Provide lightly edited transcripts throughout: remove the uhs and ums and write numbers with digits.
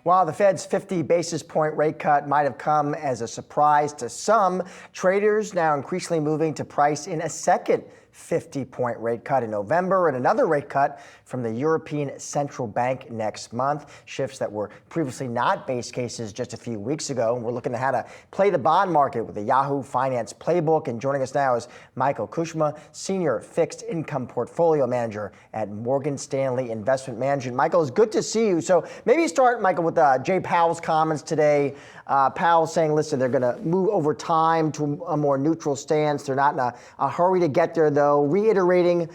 While the Fed's 50 basis point rate cut might have come as a surprise to some, traders now increasingly moving to price in a second 50-point rate cut in November and another rate cut from the European Central Bank next month. Shifts that were previously not base cases just a few weeks ago. We're looking at how to play the bond market with the Yahoo Finance playbook. And joining us now is Michael Kushma, Senior Fixed Income Portfolio Manager at Morgan Stanley Investment Management. Michael, it's good to see you. So maybe start, Michael, with Jay Powell's comments today. Powell saying, listen, they're going to move over time to a more neutral stance. They're not in a hurry to get there, though, reiterating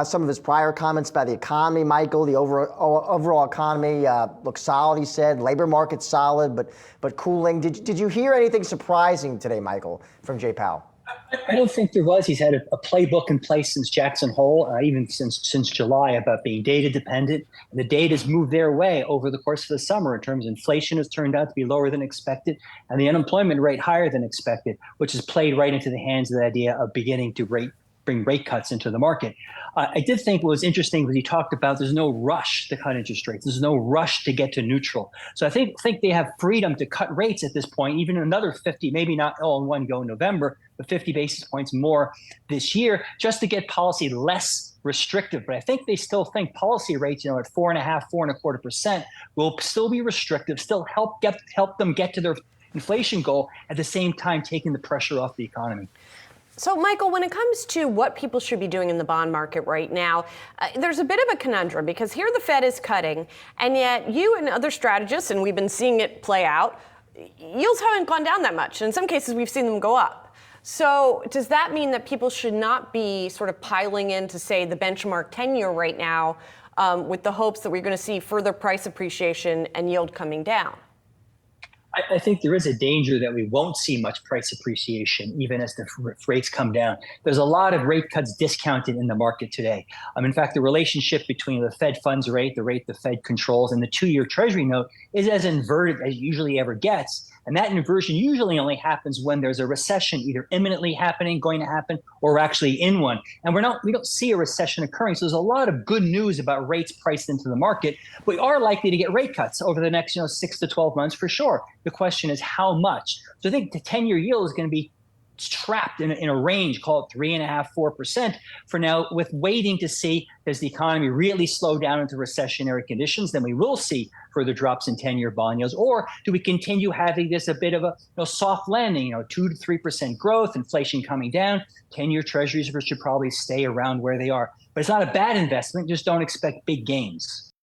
some of his prior comments about the economy, Michael. The overall economy looks solid, he said. Labor market's solid, but cooling. Did you hear anything surprising today, Michael, from Jay Powell? I don't think there was. He's had a playbook in place since Jackson Hole, even since July, about being data dependent. And the data's moved their way over the course of the summer in terms of inflation has turned out to be lower than expected, and the unemployment rate higher than expected, which has played right into the hands of the idea of beginning to bring rate cuts into the market. I did think what was interesting was he talked about there's no rush to cut interest rates. There's no rush to get to neutral. So I think they have freedom to cut rates at this point, even another 50, maybe not all in one go in November, but 50 basis points more this year, just to get policy less restrictive. But I think they still think policy rates, at 4.5%, 4.25% will still be restrictive, still help them get to their inflation goal, at the same time taking the pressure off the economy. So, Michael, when it comes to what people should be doing in the bond market right now, there's a bit of a conundrum because here the Fed is cutting, and yet you and other strategists, and we've been seeing it play out, yields haven't gone down that much. In some cases, we've seen them go up. So does that mean that people should not be sort of piling into, say, the benchmark 10-year right now with the hopes that we're going to see further price appreciation and yield coming down? I think there is a danger that we won't see much price appreciation even as the rates come down. There's a lot of rate cuts discounted in the market today. In fact, the relationship between the Fed funds rate, the rate the Fed controls, and the 2-year Treasury note is as inverted as it usually ever gets. And that inversion usually only happens when there's a recession either imminently happening, going to happen, or actually in one. And we don't see a recession occurring. So there's a lot of good news about rates priced into the market. We are likely to get rate cuts over the next 6 to 12 months for sure. The question is how much. So I think the 10-year yield is going to be trapped in a range, call it 3.5%, 4% for now, with waiting to see, does the economy really slow down into recessionary conditions? Then we will see further drops in 10-year bond yields, or do we continue having this a bit of a soft landing, 2 to 3% growth, inflation coming down, 10-year treasuries should probably stay around where they are. But it's not a bad investment, just don't expect big gains.